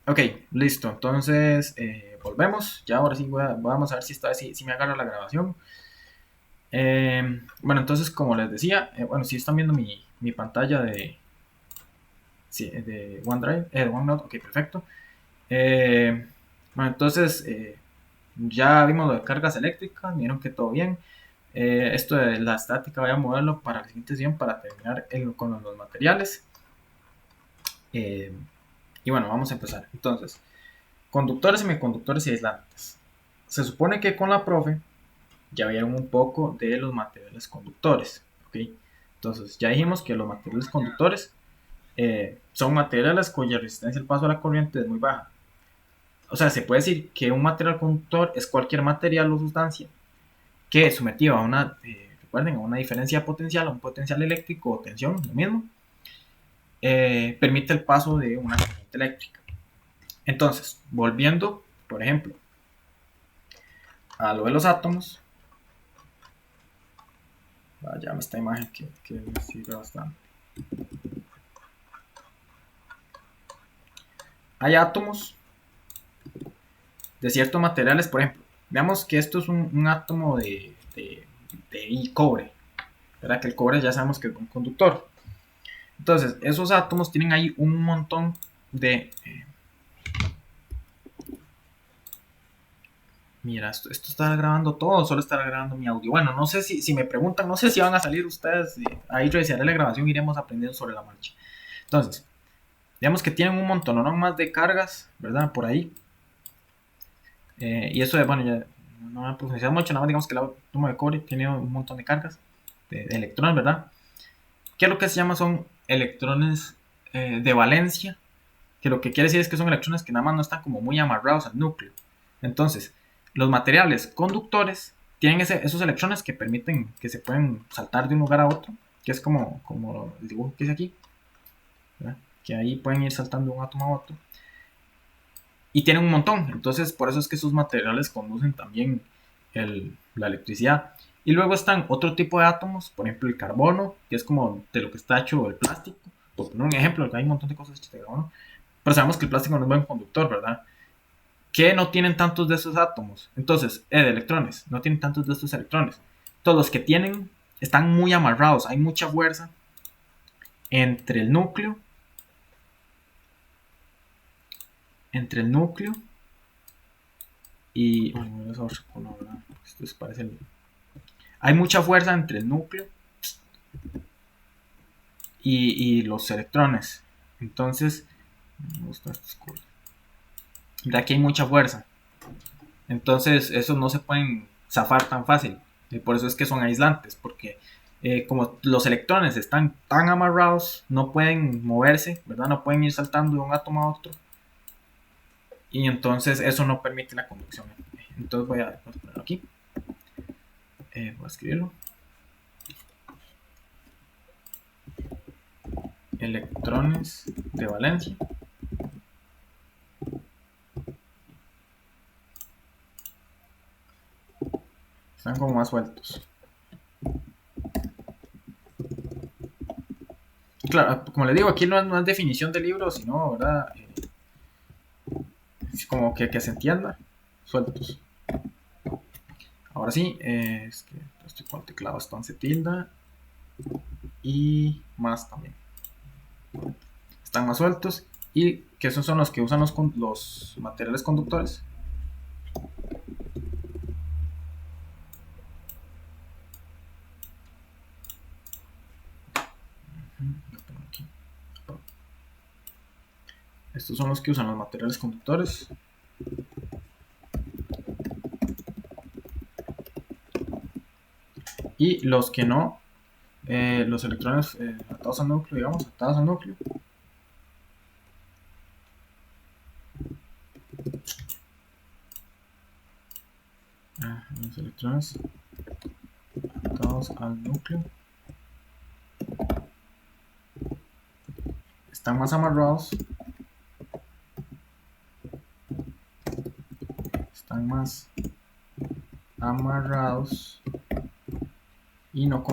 Ok, listo. Entonces, volvemos. Ya ahora sí vamos a ver si esta vez sí me agarra la grabación. Bueno, entonces, como les decía, bueno, si están viendo mi pantalla sí, de OneDrive, de OneNote, ok, perfecto. Bueno, entonces, ya vimos lo de cargas eléctricas, vieron que todo bien. Esto de la estática, voy a moverlo para la siguiente sesión para terminar con los materiales. Eh, y bueno, vamos a empezar. Entonces, conductores, semiconductores y aislantes. Se supone que con la profe ya vieron un poco de los materiales conductores. ¿Ok? Entonces, ya dijimos que los materiales conductores son materiales cuya resistencia al paso de la corriente es muy baja. O sea, se puede decir que un material conductor es cualquier material o sustancia que sometido a recuerden, a una diferencia potencial, a un potencial eléctrico o tensión, lo mismo, permite el paso de una corriente eléctrica. Entonces, volviendo, por ejemplo, a lo de los átomos, vaya esta imagen que me sirve bastante. Hay átomos de ciertos materiales, por ejemplo, veamos que esto es un átomo de cobre, ¿verdad? Que el cobre ya sabemos que es un conductor. Entonces, esos átomos tienen ahí un montón de... mira, esto está grabando todo, solo está grabando mi audio. Bueno, no sé si me preguntan, no sé si van a salir ustedes. Ahí revisaré la grabación y iremos aprendiendo sobre la marcha. Entonces, digamos que tienen un montón, no más de cargas, ¿verdad? Por ahí. Y eso, bueno, ya no me profundizado mucho, nada más digamos que el átomo de cobre tiene un montón de cargas, de electrones, ¿verdad? Que lo que se llama son electrones de valencia, que lo que quiere decir es que son electrones que nada más no están como muy amarrados al núcleo. Entonces, los materiales conductores tienen esos electrones que permiten que se pueden saltar de un lugar a otro, que es como el dibujo que hice aquí, ¿verdad? Que ahí pueden ir saltando de un átomo a otro. Y tienen un montón, entonces por eso es que sus materiales conducen también la electricidad. Y luego están otro tipo de átomos, por ejemplo el carbono, que es como de lo que está hecho el plástico. Por poner un ejemplo, hay un montón de cosas hechas de carbono. Pero sabemos que el plástico no es buen conductor, ¿verdad? Que no tienen tantos de esos átomos. Entonces, de electrones, no tienen tantos de estos electrones. Todos los que tienen están muy amarrados, hay mucha fuerza entre el núcleo, entre el núcleo y... oh, es otro color, ¿verdad? Esto parece hay mucha fuerza entre el núcleo y los electrones. Entonces, me gusta estos colores. De aquí hay mucha fuerza. Entonces, esos no se pueden zafar tan fácil. Y por eso es que son aislantes, porque como los electrones están tan amarrados, no pueden moverse, ¿verdad? No pueden ir saltando de un átomo a otro. Y entonces eso no permite la conducción. Entonces voy a ponerlo aquí. Voy a escribirlo. Electrones de valencia. Están como más sueltos. Claro, como les digo, aquí no es definición de libro, sino, ¿verdad? Es como que se entienda. Sueltos. Ahora sí, es que estoy con el teclado se tilda. Y más también. Están más sueltos. Y que esos son los que usan los materiales conductores. Estos son los que usan los materiales conductores. Y los que no, los electrones atados al núcleo, digamos, atados al núcleo. Los electrones atados al núcleo están más amarrados. Están más amarrados y no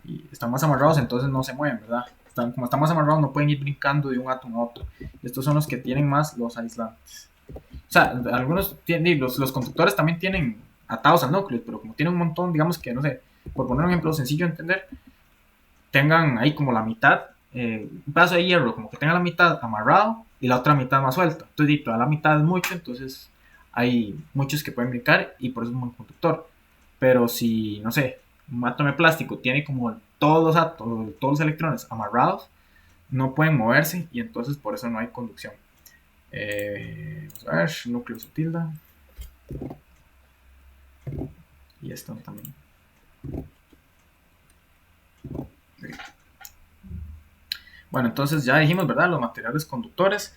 y están más amarrados, entonces no se mueven, ¿verdad? Como están más amarrados, no pueden ir brincando de un átomo a otro. Estos son los que tienen más los aislantes. O sea, algunos tienen, los conductores también tienen atados al núcleo, pero como tienen un montón, digamos que, no sé, por poner un ejemplo sencillo de entender, tengan ahí como la mitad, un pedazo de hierro, como que tenga la mitad amarrado y la otra mitad más suelta. Entonces, toda la mitad es mucho, entonces hay muchos que pueden brincar y por eso es un buen conductor. Pero si, no sé, un átomo de plástico tiene como todos los átomos, todos los electrones amarrados, no pueden moverse y entonces por eso no hay conducción. Vamos a ver, núcleo su tilda. Y esto también. Bueno, entonces ya dijimos, ¿verdad? Los materiales conductores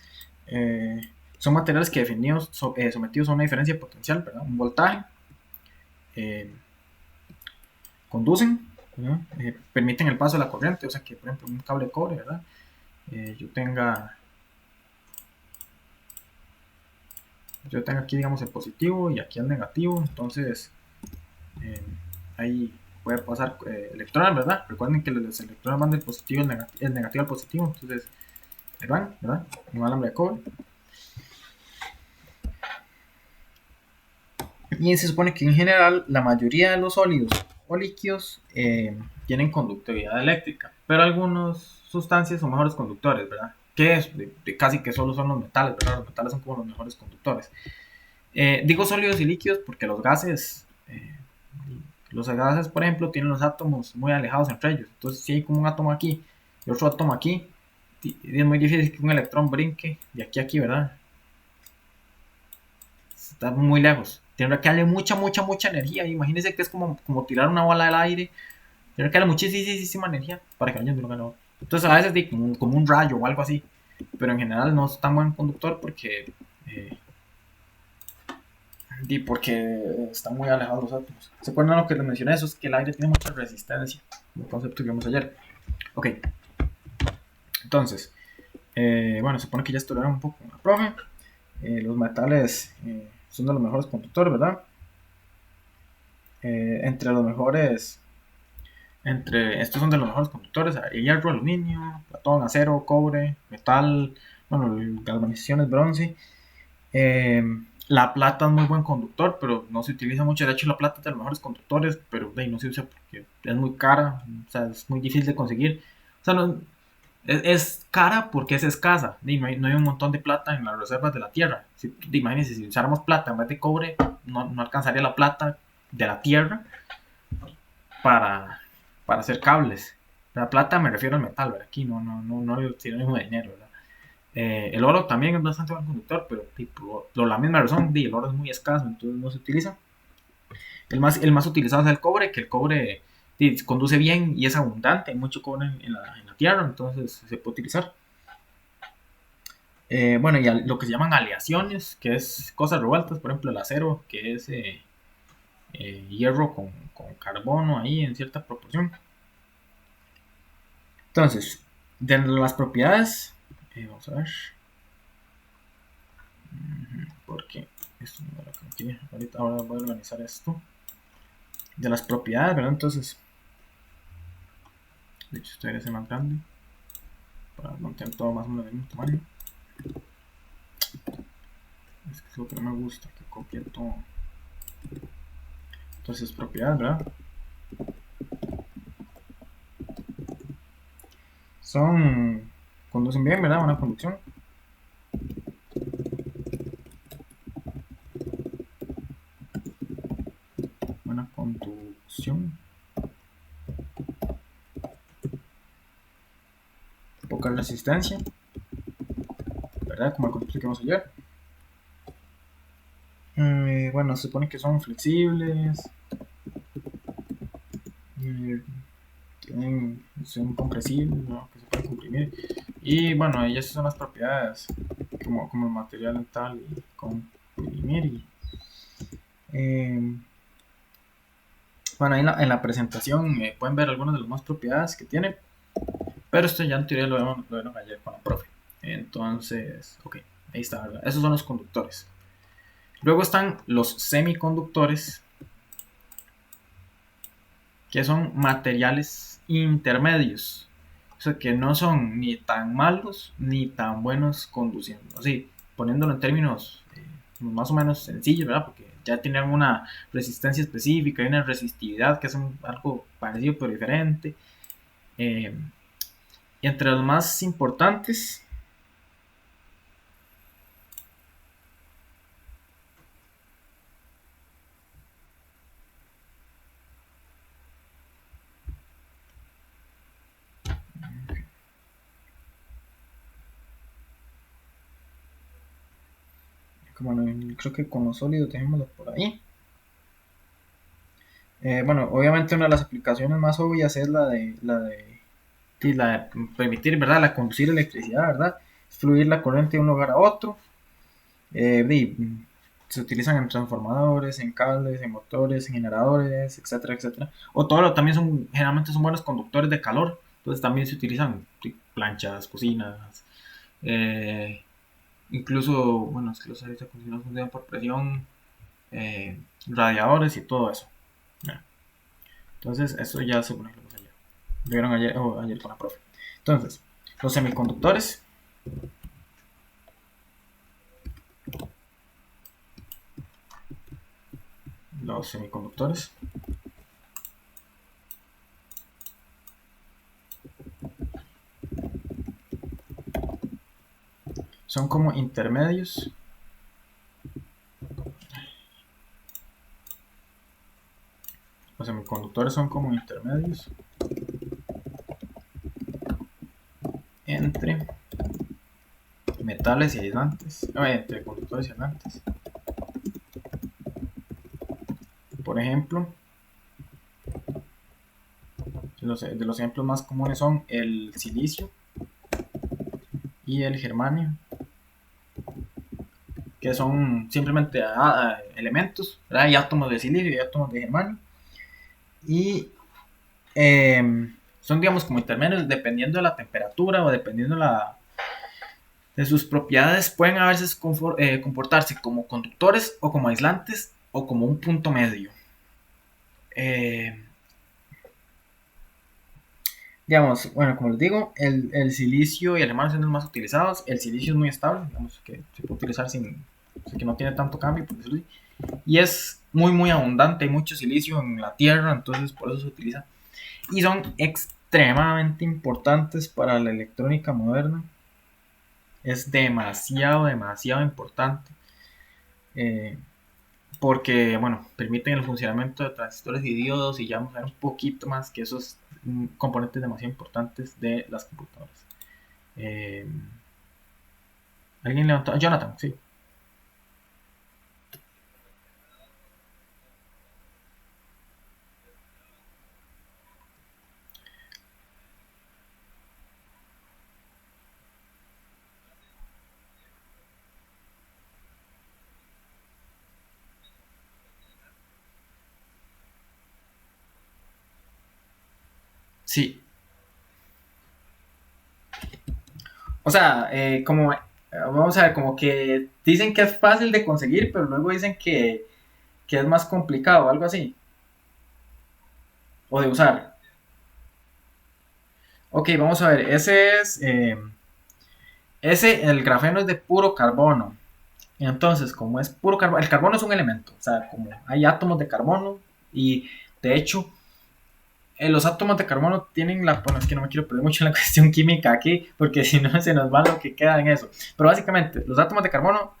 son materiales que definidos, sometidos a una diferencia de potencial, ¿verdad? Un voltaje. Conducen, permiten el paso de la corriente, o sea que, por ejemplo, un cable de cobre, ¿verdad? Yo tenga aquí, digamos, el positivo y aquí el negativo, entonces ahí puede pasar electrones, ¿verdad? Recuerden que los electrones van del positivo el negativo al positivo, entonces ahí van, ¿verdad? Un alambre de cobre. Y se supone que en general la mayoría de los sólidos o líquidos tienen conductividad eléctrica, pero algunas sustancias son mejores conductores, ¿verdad? Que es casi que solo son los metales, ¿verdad? Los metales son como los mejores conductores. Digo sólidos y líquidos porque los gases, por ejemplo, tienen los átomos muy alejados entre ellos. Entonces, si hay como un átomo aquí y otro átomo aquí, es muy difícil que un electrón brinque de aquí a aquí, ¿verdad? Está muy lejos. Tiene que darle mucha energía. Imagínense que es como tirar una bola del aire. Tiene que darle muchísima energía para que vaya de un lugar a otro. Entonces, a veces como un rayo o algo así. Pero en general no es tan buen conductor porque están muy alejados los átomos. ¿Se acuerdan lo que les mencioné? Eso es que el aire tiene mucha resistencia. Un concepto que vimos ayer. Ok. Entonces, bueno, se supone que ya estudiaron un poco con la profe. Los metales son de los mejores conductores, ¿verdad? Entre estos son de los mejores conductores: hierro, aluminio, platón, acero, cobre, metal, bueno, galvanización es bronce. La plata es muy buen conductor, pero no se utiliza mucho. De hecho, la plata es de los mejores conductores, pero no se usa porque es muy cara, o sea, es muy difícil de conseguir. O sea, no, es cara porque es escasa. No hay un montón de plata en las reservas de la tierra. Imagínense, si usáramos plata en vez de cobre, no alcanzaría la plata de la tierra para hacer cables. La plata me refiero al metal, ¿verdad? Aquí no el sinónimo de dinero, ¿verdad? El oro también es bastante buen conductor, pero por la misma razón, el oro es muy escaso, entonces no se utiliza. El más utilizado es el cobre, que el cobre conduce bien y es abundante, hay mucho cobre en la tierra, entonces se puede utilizar. Bueno, y lo que se llaman aleaciones, que es cosas revueltas, por ejemplo el acero, que es hierro con carbono ahí en cierta proporción. Entonces, de las propiedades, vamos a ver. Porque esto no era como que ahora voy a organizar esto. De las propiedades, ¿verdad? Entonces, de hecho, esto debería ser más grande para mantener todo más o menos del mismo tamaño. Es que es lo que no me gusta, que copie todo. Entonces, propiedades, ¿verdad? Conducen bien, ¿verdad? Buena conducción. Buena conducción. Poca resistencia, ¿verdad? Como el concepto que vimos ayer. Bueno, se supone que son flexibles. Son compresibles, ¿no? Que se pueden comprimir. Y bueno, esas son las propiedades como el material tal y comprimir. Bueno, ahí en la presentación pueden ver algunas de las más propiedades que tiene, pero esto ya en teoría lo vieron ayer con la profe. Entonces, ok, ahí está, ¿verdad? Esos son los conductores. Luego están los semiconductores, que son materiales intermedios. O sea, que no son ni tan malos ni tan buenos conduciendo. Así, poniéndolo en términos más o menos sencillos, ¿verdad? Porque ya tienen una resistencia específica y una resistividad que es algo parecido pero diferente. Eh, y entre los más importantes, como creo que con los sólidos, dejémoslo por ahí. Bueno, obviamente una de las aplicaciones más obvias es la de permitir, ¿verdad? La conducir electricidad, ¿verdad? Fluir la corriente de un lugar a otro. Se utilizan en transformadores, en cables, en motores, en generadores, etcétera, etcétera. O todo también generalmente son buenos conductores de calor. Entonces también se utilizan planchas, cocinas, eh, incluso, bueno, es que los aires acondicionados funcionan por presión, radiadores y todo eso. Ya. Entonces, eso ya se pone ayer. Lo vieron ayer, ayer con la profe. Entonces, los semiconductores. Los semiconductores son como intermedios. Los semiconductores son como intermedios entre metales y aislantes, entre conductores y aislantes. Por ejemplo, de los ejemplos más comunes son el silicio y el germanio, que son simplemente elementos, ¿verdad? Hay átomos de silicio y átomos de germanio. Y son, digamos, como intermedios, dependiendo de la temperatura o dependiendo de sus propiedades, pueden a veces comportarse como conductores o como aislantes o como un punto medio. Eh, digamos, bueno, como les digo, el silicio y el germanio son los más utilizados. El silicio es muy estable, digamos, que se puede utilizar sin que no tiene tanto cambio, por decirlo así. Y es muy, muy abundante, hay mucho silicio en la Tierra, entonces por eso se utiliza. Y son extremadamente importantes para la electrónica moderna. Es demasiado, demasiado importante. Eh, porque, bueno, permiten el funcionamiento de transistores y diodos y ya vamos a ver un poquito más que esos componentes demasiado importantes de las computadoras. Eh, ¿Alguien levantó? Jonathan, sí. Sí. O sea, vamos a ver, como que dicen que es fácil de conseguir, pero luego dicen que es más complicado, algo así. O de usar. Ok, vamos a ver, el grafeno es de puro carbono. Entonces, como es puro carbono, el carbono es un elemento, o sea, como hay átomos de carbono y de hecho los átomos de carbono tienen bueno, es que no me quiero perder mucho en la cuestión química aquí, porque si no se nos va lo que queda en eso. Pero básicamente, los átomos de carbono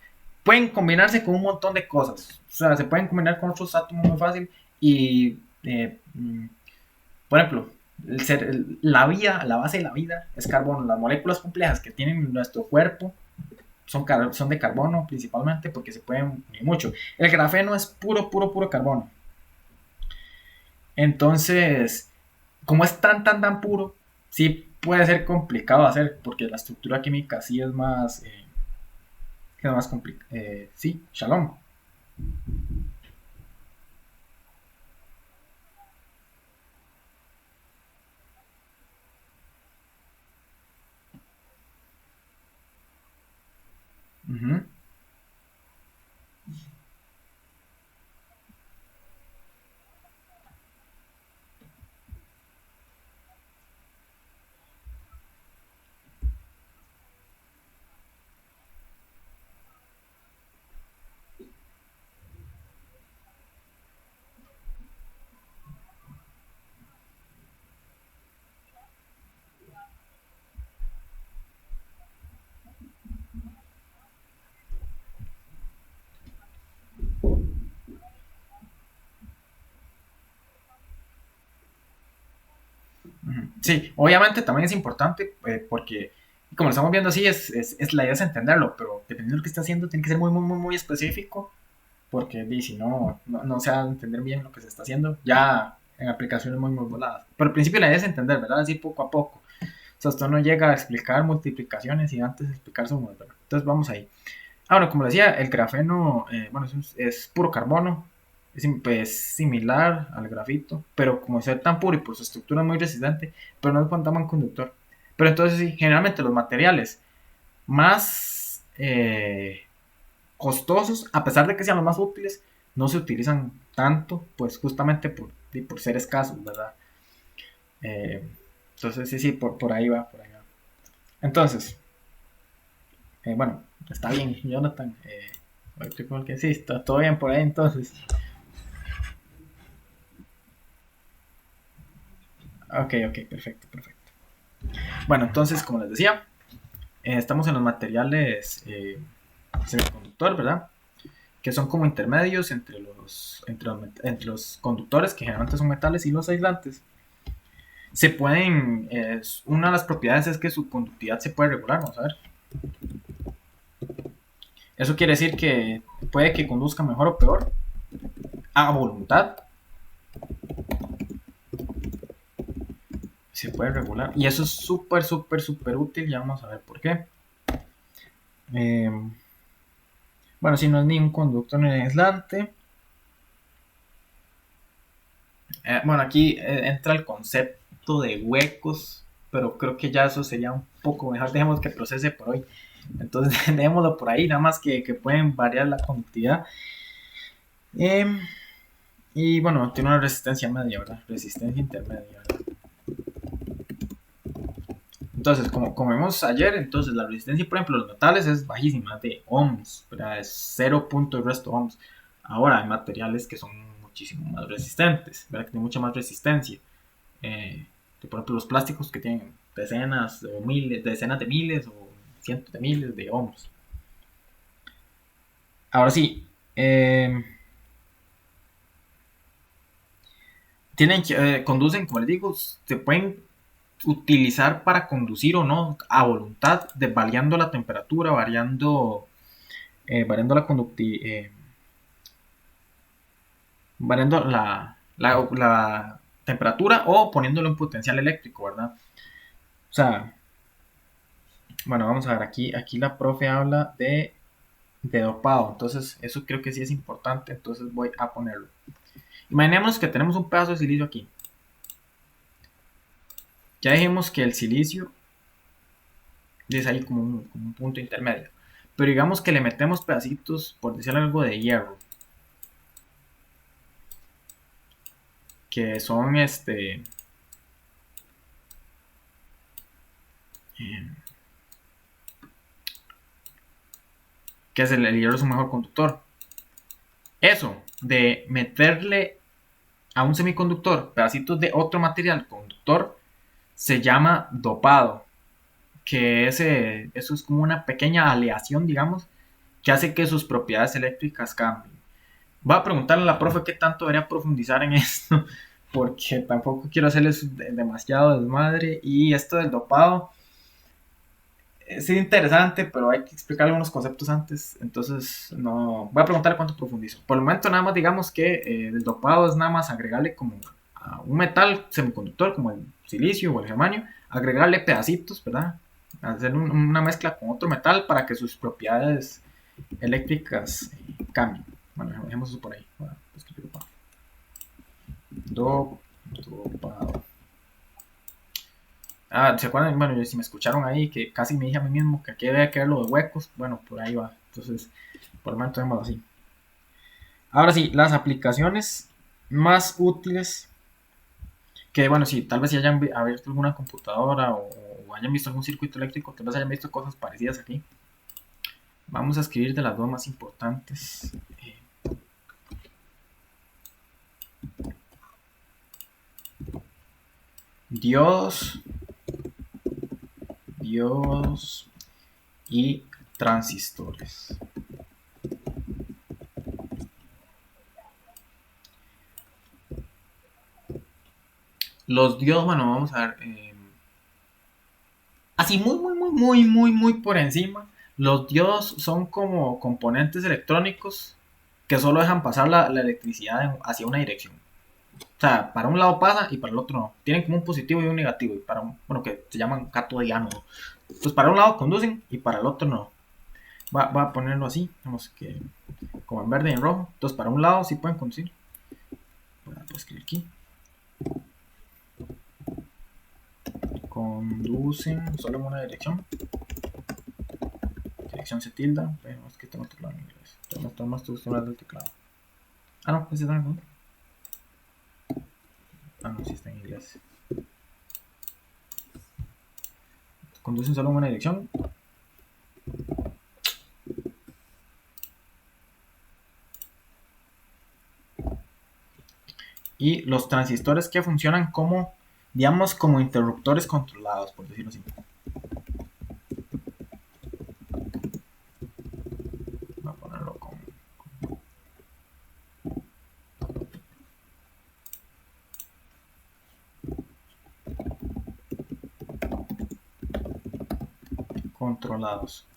pueden combinarse con un montón de cosas. O sea, se pueden combinar con otros átomos muy fácil y, por ejemplo, la vida, la base de la vida es carbono. Las moléculas complejas que tienen nuestro cuerpo son de carbono principalmente porque se pueden unir mucho. El grafeno es puro, puro, puro carbono. Entonces, como es tan, tan, tan puro, sí puede ser complicado de hacer porque la estructura química sí es más complicada. Sí, shalom. Ujú. Sí, obviamente también es importante porque, como lo estamos viendo así, la idea es entenderlo, pero dependiendo de lo que está haciendo, tiene que ser muy, muy, muy, muy específico, porque si no, no se va a entender bien lo que se está haciendo, ya en aplicaciones muy, muy voladas. Pero al principio la idea es entender, ¿verdad? Así poco a poco. O sea, esto no llega a explicar multiplicaciones y antes de explicar sumas, ¿verdad? Entonces vamos ahí. Bueno, como decía, el grafeno, bueno, es puro carbono, es similar al grafito, pero como ser tan puro y por su estructura muy resistente, pero no es tan conductor. Pero entonces sí, generalmente los materiales más costosos, a pesar de que sean los más útiles, no se utilizan tanto, pues justamente por ser escasos, ¿verdad? Eh, entonces sí, por ahí va, por ahí va. Entonces, bueno, está bien, Jonathan. Que sí, está todo bien por ahí entonces. Ok, ok, perfecto, perfecto. Bueno, entonces, como les decía, estamos en los materiales semiconductores, ¿verdad? Que son como intermedios entre los conductores, que generalmente son metales, y los aislantes. Se pueden, una de las propiedades es que su conductividad se puede regular, vamos a ver. Eso quiere decir que puede que conduzca mejor o peor a voluntad. Se puede regular. Y eso es súper, súper, súper útil. Ya vamos a ver por qué. Eh, bueno, si no es ni un conductor ni un aislante. Bueno, aquí entra el concepto de huecos. Pero creo que ya eso sería un poco mejor. Dejemos que procese por hoy. Entonces, dejémoslo por ahí. Nada más que pueden variar la conductividad. Eh, y bueno, tiene una resistencia media, ¿verdad? Resistencia intermedia, ¿verdad? Entonces, como vimos ayer, entonces la resistencia, por ejemplo, de los metales es bajísima, de ohms, ¿verdad? Es 0 punto el resto ohms. Ahora hay materiales que son muchísimo más resistentes, ¿verdad? Que tienen mucha más resistencia. Que, por ejemplo, los plásticos que tienen decenas o miles, decenas de miles o cientos de miles de ohms. Ahora sí, conducen, como les digo, se pueden utilizar para conducir o no a voluntad, variando la temperatura, variando la conductividad, variando la temperatura o poniéndole un potencial eléctrico, ¿verdad? O sea, bueno, vamos a ver, aquí la profe habla de dopado, entonces eso creo que sí es importante, entonces voy a ponerlo. Imaginemos que tenemos un pedazo de silicio aquí. Ya dijimos que el silicio es ahí como un punto intermedio. Pero digamos que le metemos pedacitos, por decir algo, de hierro. Que son eh, que es el hierro es un mejor conductor. Eso de meterle a un semiconductor pedacitos de otro material conductor se llama dopado. Que eso es como una pequeña aleación, digamos, que hace que sus propiedades eléctricas cambien. Voy a preguntarle a la profe qué tanto debería profundizar en esto, porque tampoco quiero hacerles demasiado desmadre. Y esto del dopado es interesante, pero hay que explicar algunos conceptos antes. Entonces, no. Voy a preguntarle cuánto profundizo. Por el momento, nada más digamos que el dopado es nada más agregarle como a un metal semiconductor, como el silicio o el germanio, agregarle pedacitos, ¿verdad? Hacer una mezcla con otro metal para que sus propiedades eléctricas cambien. Bueno, dejemos eso por ahí. Bueno, dopado. ¿Se acuerdan? Bueno, si me escucharon ahí, que casi me dije a mí mismo que aquí debe quedar lo de huecos, bueno, por ahí va. Entonces, por el momento dejémoslo así. Ahora sí, las aplicaciones más útiles, que bueno, sí, tal vez si hayan abierto alguna computadora o hayan visto algún circuito eléctrico, tal vez hayan visto cosas parecidas aquí. Vamos a escribir de las dos más importantes. Diodos y transistores. Los diodos, bueno, vamos a ver. Así muy por encima, los diodos son como componentes electrónicos que solo dejan pasar la electricidad hacia una dirección. O sea, para un lado pasa y para el otro no. Tienen como un positivo y un negativo, y para bueno, que se llaman cátodo y ánodo. Entonces, para un lado conducen y para el otro no. Va a ponerlo así, vamos que como en verde y en rojo. Entonces, para un lado sí pueden conducir. Voy a escribir aquí. Conducen solo en una dirección. Dirección se tilda. Pero es que tengo el teclado en inglés. Tengo más traducciones del teclado. Ah, no, ese está en inglés. Ah, no, sí está en inglés. Conducen solo en una dirección. Y los transistores que funcionan como, digamos, como interruptores controlados, por decirlo así. Voy a ponerlo con controlados.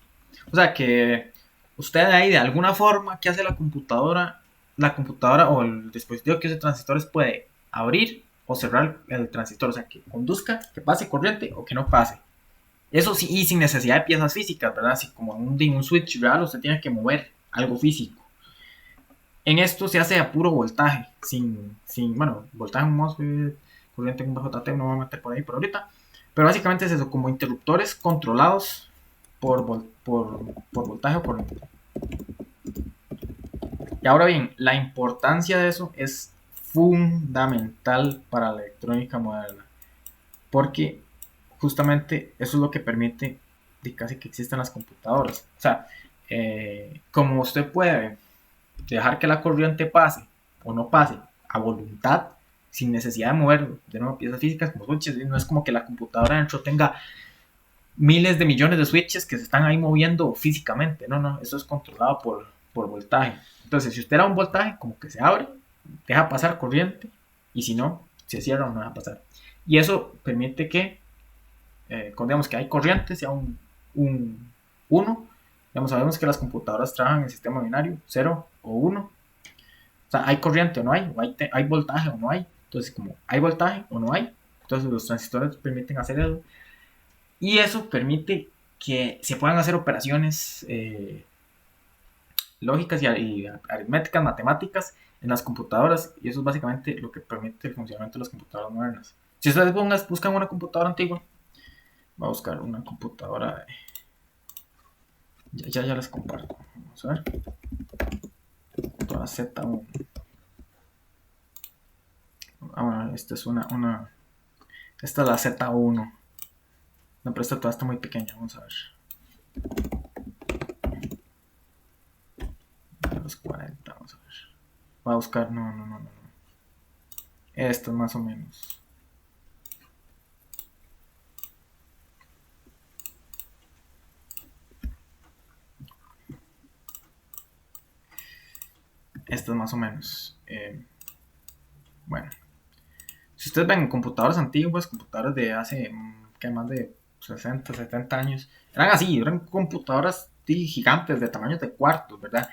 O sea que usted ahí de alguna forma, ¿qué hace la computadora? La computadora o el dispositivo que use transistores puede abrir o cerrar el transistor. O sea, que conduzca, que pase corriente o que no pase. Eso sí, y sin necesidad de piezas físicas, ¿verdad? Así como en un switch real, usted tiene que mover algo físico. En esto se hace a puro voltaje, bueno, voltaje en MOSFET, corriente en un BJT, no voy a meter por ahí por ahorita. Pero básicamente es eso, como interruptores controlados por voltaje o corriente. Y ahora bien, la importancia de eso es fundamental para la electrónica moderna, porque justamente eso es lo que permite de casi que existan las computadoras. O sea, como usted puede dejar que la corriente pase o no pase a voluntad, sin necesidad de mover de nuevo piezas físicas como switches, no es como que la computadora dentro tenga miles de millones de switches que se están ahí moviendo físicamente. No, eso es controlado por voltaje. Entonces, si usted da un voltaje, como que se abre, deja pasar corriente, y si no, se cierra o no deja pasar. Y eso permite que, digamos que hay corriente, sea un 1. Digamos, sabemos que las computadoras trabajan en sistema binario, 0 o 1. O sea, hay corriente o no hay, hay voltaje o no hay. Entonces, como hay voltaje o no hay, entonces los transistores permiten hacer eso. Y eso permite que se puedan hacer operaciones lógicas y aritméticas, matemáticas en las computadoras. Y eso es básicamente lo que permite el funcionamiento de las computadoras modernas. Si ustedes buscan una computadora antigua, va a buscar una computadora. Ya les comparto. Vamos a ver. Computadora Z1. Ah, esta es esta es la Z1. No, pero esta todavía está muy pequeña. Vamos a ver. Los 40, vamos a ver. Voy a buscar. No. Esta más o menos. Esta es más o menos. Bueno. Si ustedes ven computadoras antiguas, computadoras de hace que más de 60, 70 años, eran así, eran computadoras gigantes de tamaños de cuartos, ¿verdad?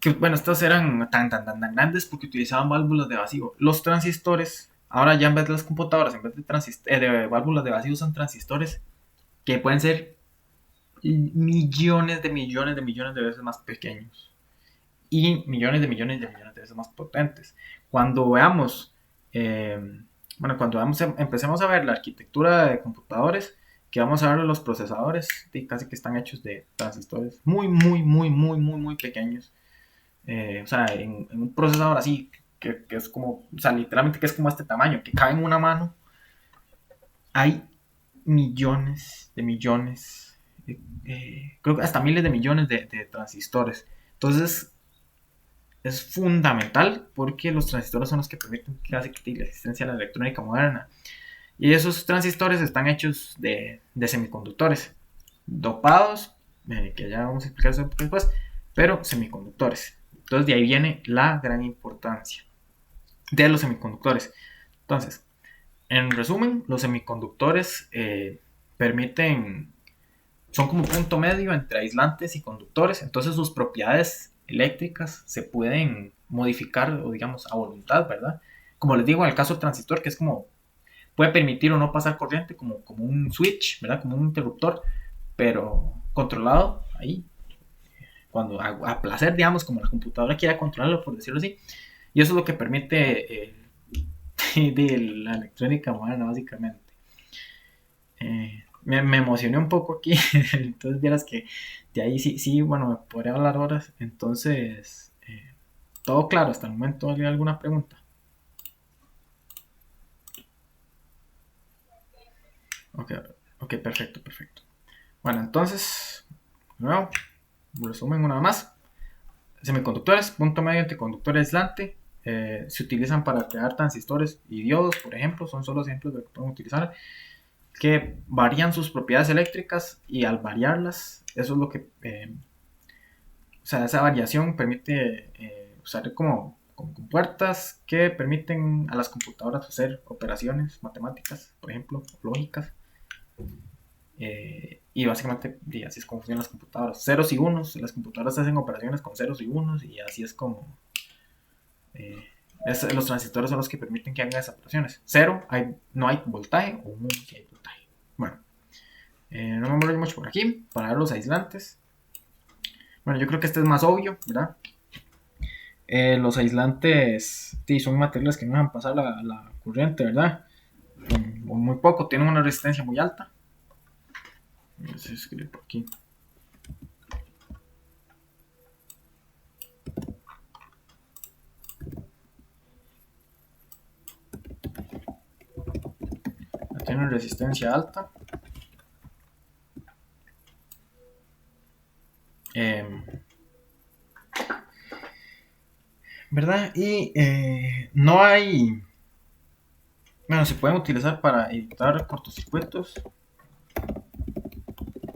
Que bueno, estas eran tan grandes porque utilizaban válvulas de vacío. Los transistores, ahora ya en vez de las computadoras, en vez de válvulas de vacío, usan transistores que pueden ser millones de veces más pequeños y millones de veces más potentes. Cuando veamos, cuando empecemos a ver la arquitectura de computadores, que vamos a ver los procesadores, casi que están hechos de transistores muy pequeños. O sea, en un procesador así, que es como, o sea, literalmente que es como este tamaño, que cabe en una mano, hay millones, creo que hasta miles de millones de transistores. Entonces, es fundamental porque los transistores son los que permiten casi que la existencia de la electrónica moderna. Y esos transistores están hechos de semiconductores, dopados, que ya vamos a explicar eso después, pero semiconductores. Entonces de ahí viene la gran importancia de los semiconductores. Entonces, en resumen, los semiconductores permiten, son como punto medio entre aislantes y conductores, entonces sus propiedades eléctricas se pueden modificar, o digamos, a voluntad, ¿verdad? Como les digo, en el caso del transistor, que es como, puede permitir o no pasar corriente, como un switch, ¿verdad? Como un interruptor, pero controlado ahí, cuando a placer, digamos, como la computadora quiera controlarlo, por decirlo así. Y eso es lo que permite de la electrónica moderna, básicamente. Me emocioné un poco aquí, entonces vieras que de ahí sí, bueno, me podría hablar horas. Entonces, todo claro hasta el momento. ¿Hay alguna pregunta? Ok, ok, perfecto, perfecto. Bueno, entonces, de nuevo, resumen una vez más. Semiconductores, punto medio entre conductor y aislante, se utilizan para crear transistores y diodos, por ejemplo, son solo ejemplos de lo que podemos utilizar, que varían sus propiedades eléctricas y al variarlas, eso es lo que, o sea, esa variación permite usar como puertas que permiten a las computadoras hacer operaciones matemáticas, por ejemplo, lógicas. Y básicamente y así es como funcionan las computadoras. Ceros y unos, las computadoras hacen operaciones con ceros y unos y así es como los transistores son los que permiten que hagan esas operaciones. Cero, no hay voltaje, o uno sí hay voltaje. Bueno, no me muero mucho por aquí para ver los aislantes. Bueno, yo creo que este es más obvio, ¿verdad? Los aislantes sí, son materiales que no dejan pasar la corriente, ¿verdad? O muy poco, tienen una resistencia muy alta. Voy a escribir por aquí. Tienen resistencia alta. ¿Verdad? Y no hay... Bueno, se pueden utilizar para evitar cortocircuitos,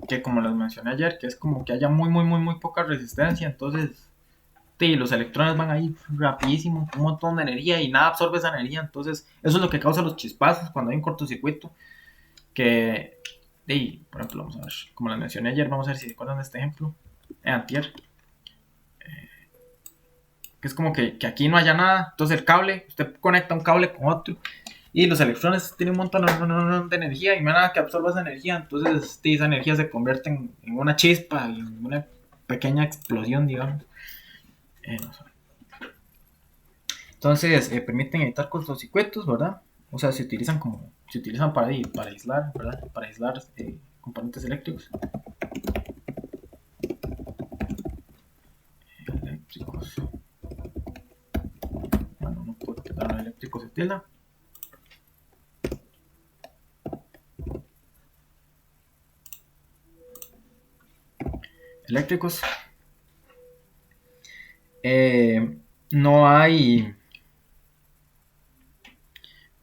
que como les mencioné ayer, que es como que haya muy poca resistencia, entonces sí, los electrones van ahí rapidísimo, un montón de energía y nada absorbe esa energía, entonces eso es lo que causa los chispazos cuando hay un cortocircuito, que, sí, por ejemplo, vamos a ver, como les mencioné ayer, vamos a ver si se acuerdan de este ejemplo, antier, que es como que aquí no haya nada, entonces el cable, usted conecta un cable con otro, y los electrones tienen un montón de energía y no hay nada que absorba esa energía. Entonces esa energía se convierte en una chispa y en una pequeña explosión, digamos. No sé. Entonces permiten evitar cortocircuitos, ¿verdad? O sea, se utilizan para aislar, ¿verdad? Para aislar componentes eléctricos. Eléctricos. Bueno, no puedo quedar eléctricos de tela. Eléctricos. No hay.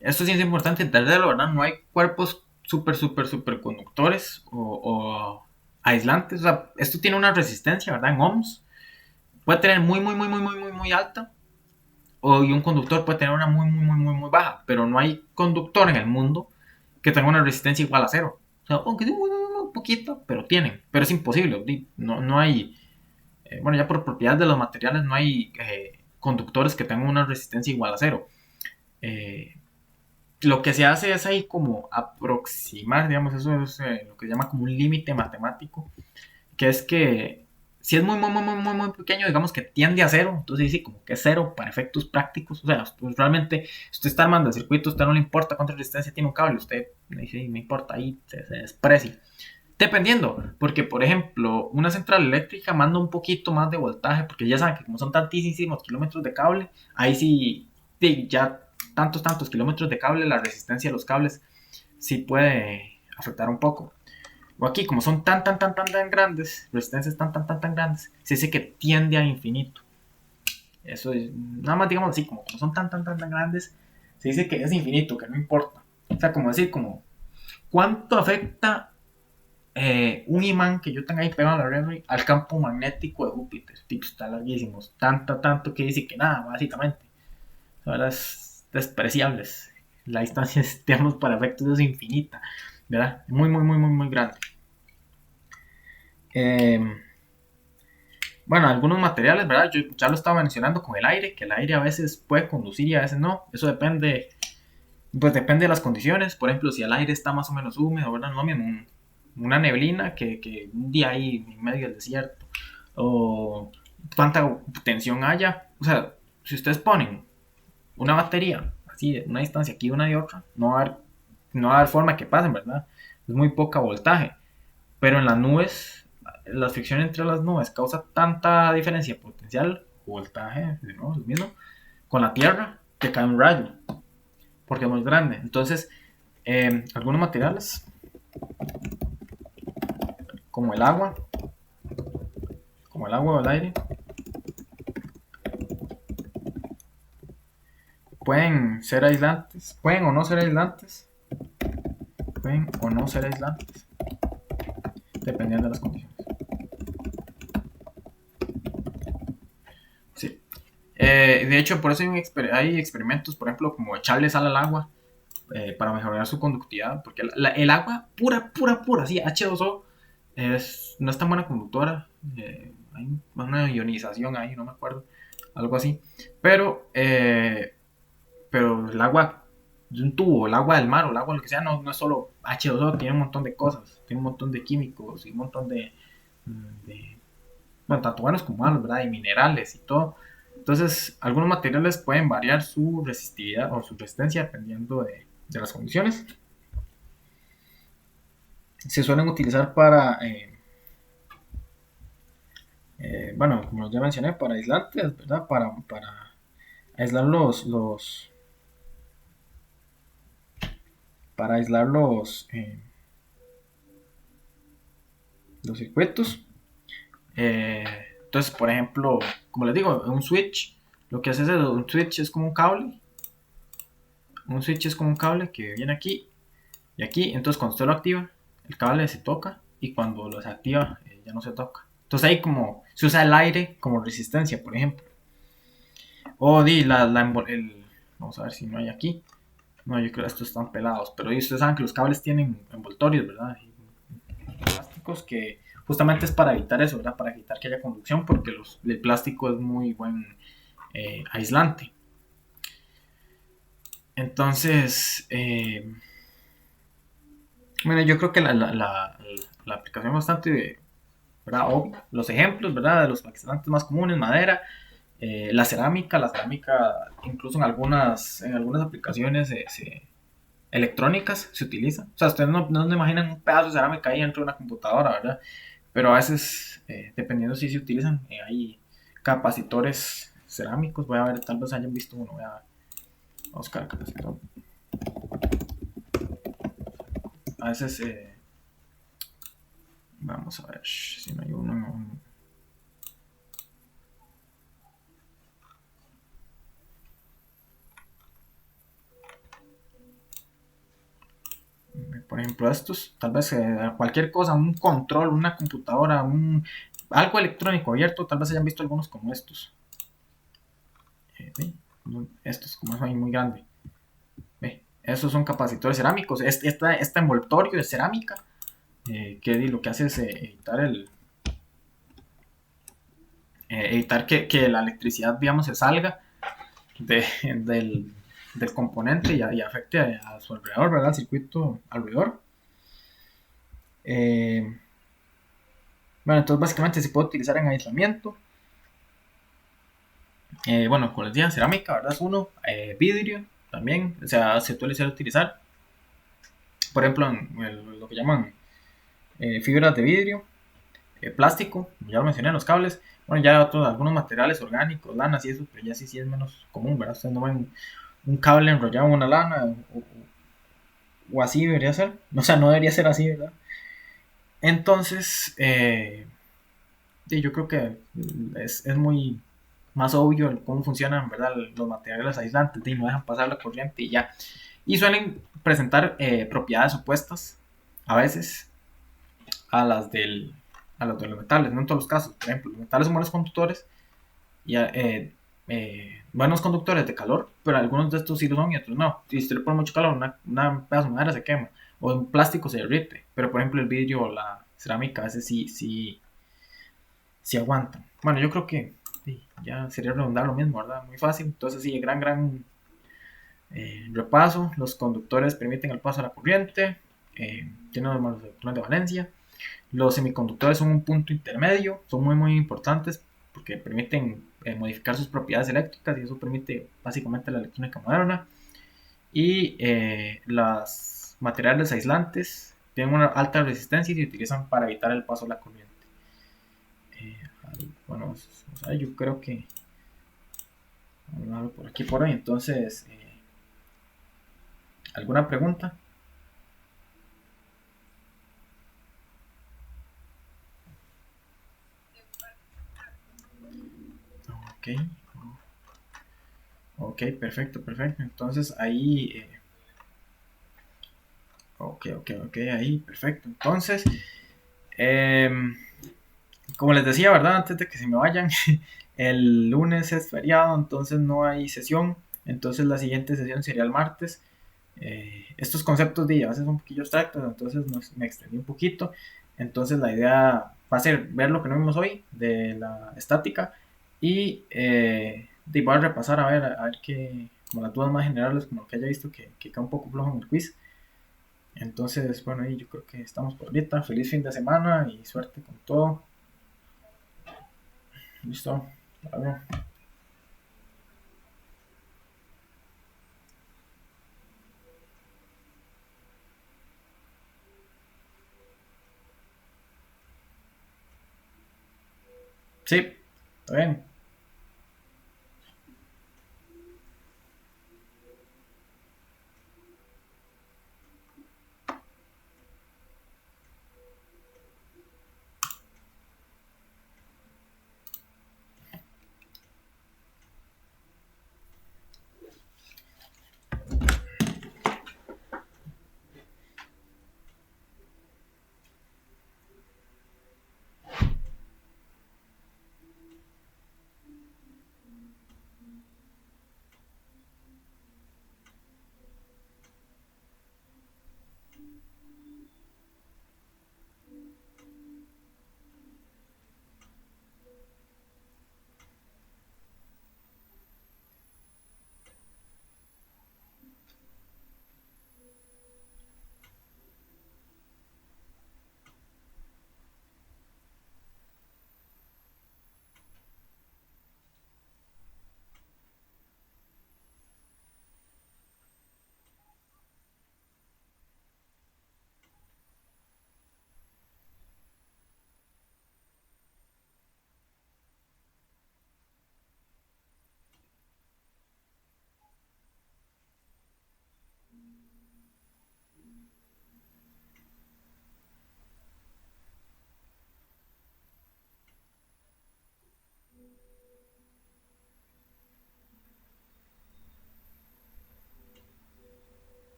Esto sí es importante entenderlo, ¿verdad? No hay cuerpos super conductores o aislantes. O sea, esto tiene una resistencia, ¿verdad? En ohms. Puede tener muy alta. Y un conductor puede tener una muy baja. Pero no hay conductor en el mundo que tenga una resistencia igual a cero. O sea, aunque sea muy poquito, pero tienen. Pero es imposible. No hay. Bueno, ya por propiedad de los materiales, no hay conductores que tengan una resistencia igual a cero. Lo que se hace es ahí como aproximar, digamos, eso es lo que se llama como un límite matemático, que es que si es muy pequeño, digamos que tiende a cero, entonces dice como que es cero para efectos prácticos, o sea, pues realmente usted está armando el circuito, a usted no le importa cuánta resistencia tiene un cable, usted dice, no importa, ahí se desprecia. Dependiendo, porque por ejemplo, una central eléctrica manda un poquito más de voltaje, porque ya saben que como son tantísimos kilómetros de cable, ahí sí ya tantos kilómetros de cable, la resistencia de los cables sí puede afectar un poco. O aquí, como son tan grandes, resistencias tan grandes, se dice que tiende a infinito. Eso es, nada más digamos así, como son tan grandes, se dice que es infinito, que no importa. O sea, como decir, como, ¿cuánto afecta un imán que yo tenga ahí pegado en la refri al campo magnético de Júpiter? Tipo, está larguísimo, tanto que dice que nada, básicamente. La verdad es despreciables. La distancia, digamos, para efectos es infinita. ¿verdad? Muy, muy, muy, muy, muy grande. Eh, bueno, algunos materiales, ¿verdad? Yo ya lo estaba mencionando con el aire, que el aire a veces puede conducir y a veces no. Eso depende, pues depende de las condiciones. Por ejemplo, si el aire está más o menos húmedo, ¿verdad? No mismo una neblina que un día ahí en medio del desierto, o cuánta tensión haya. O sea, si ustedes ponen una batería así de una distancia aquí una de otra, no va a haber forma que pasen, ¿verdad? Es muy poca voltaje. Pero en las nubes, la fricción entre las nubes causa tanta diferencia potencial, voltaje, ¿no? Lo mismo, con la Tierra, que cae un rayo, porque es muy grande. Entonces, algunos materiales, como el agua, o el aire, pueden ser aislantes, pueden o no ser aislantes, dependiendo de las condiciones. Sí. De hecho, por eso hay experimentos, por ejemplo, como echarle sal al agua para mejorar su conductividad, porque el agua pura, pura, pura, sí, H2O, no es tan buena conductora, hay una ionización ahí, no me acuerdo, algo así, pero el agua de un tubo, el agua del mar o el agua lo que sea, no es solo H2O, tiene un montón de cosas, tiene un montón de químicos y un montón de bueno, tanto buenos como malos, ¿verdad? Y minerales y todo. Entonces, algunos materiales pueden variar su resistividad o su resistencia dependiendo de las condiciones. Se suelen utilizar para, bueno, como ya mencioné, para aislantes, ¿verdad? Para aislar para aislar los circuitos. Eh, entonces, por ejemplo, como les digo, un switch, lo que hace es un switch es como un cable. Un switch es como un cable que viene aquí y aquí. Entonces, cuando usted lo activa, el cable se toca y cuando lo desactiva, ya no se toca. Entonces, ahí como se usa el aire como resistencia, por ejemplo. O di vamos a ver si no hay aquí. No, yo creo que estos están pelados. Pero ustedes saben que los cables tienen envoltorios, ¿verdad? Plásticos que justamente es para evitar eso, ¿verdad? Para evitar que haya conducción, porque el plástico es muy buen aislante. Entonces, bueno, yo creo que la aplicación bastante, ¿verdad? Obvia. Los ejemplos, ¿verdad? De los aislantes más comunes, madera, la cerámica, incluso en algunas aplicaciones electrónicas se utiliza. O sea, ustedes no se imaginan un pedazo de cerámica ahí dentro de una computadora, ¿verdad? Pero a veces, dependiendo si se utilizan, hay capacitores cerámicos. Voy a ver, tal vez hayan visto uno. Voy a buscar capacitor. A veces, vamos a ver si no hay uno. Por ejemplo, estos, tal vez cualquier cosa, un control, una computadora, algo electrónico abierto, tal vez hayan visto algunos como estos. ¿Sí? Estos, como es ahí muy grande. Estos son capacitores cerámicos. Este envoltorio de cerámica, que lo que hace es evitar que la electricidad, digamos, se salga del, del componente y afecte a su alrededor, ¿verdad? Al circuito alrededor. Bueno, entonces básicamente se puede utilizar en aislamiento. Bueno, como les decía, cerámica, ¿verdad? Es uno. Vidrio también, o sea, se suele utilizar. Por ejemplo, en lo que llaman fibras de vidrio, plástico, ya lo mencioné, los cables. Bueno, ya algunos materiales orgánicos, lanas y eso, pero ya sí es menos común, ¿verdad? Ustedes no ven un cable enrollado en una lana o así debería ser. O sea, no debería ser así, ¿verdad? Entonces, yo creo que es muy más obvio cómo funcionan, ¿verdad? Los materiales aislantes, no dejan pasar la corriente y ya. Y suelen presentar propiedades opuestas a veces a las de los metales, no en todos los casos. Por ejemplo, los metales son buenos conductores y buenos conductores de calor, pero algunos de estos sí lo son y otros no. Si usted le pone mucho calor, una pedazo de madera se quema. o un plástico se derrite, pero por ejemplo el vidrio o la cerámica a veces sí aguantan. Bueno, yo creo que sí, ya sería redundar lo mismo, ¿verdad? Muy fácil. Entonces sí, gran repaso. Los conductores permiten el paso a la corriente, tienen los electrones de valencia. Los semiconductores son un punto intermedio, son muy importantes porque permiten modificar sus propiedades eléctricas y eso permite básicamente la electrónica moderna. Y los materiales aislantes tienen una alta resistencia y se utilizan para evitar el paso de la corriente. Eh, bueno, o sea, yo creo que vamos a por aquí por hoy. Entonces, ¿alguna pregunta? Ok, ok, perfecto. Entonces ahí, ok, ahí, perfecto. Entonces, em, como les decía, ¿verdad? Antes de que se me vayan, el lunes es feriado, entonces no hay sesión. Entonces la siguiente sesión sería el martes. Estos conceptos de a veces son un poquillo abstractos, entonces me extendí un poquito. Entonces la idea va a ser ver lo que no vimos hoy de la estática y de igual repasar a ver qué, como las dudas más generales, como lo que haya visto que queda un poco flojo en el quiz. Entonces, bueno, y yo creo que estamos por ahorita. Feliz fin de semana y suerte con todo. Listo. Hasta luego. Sí, está bien.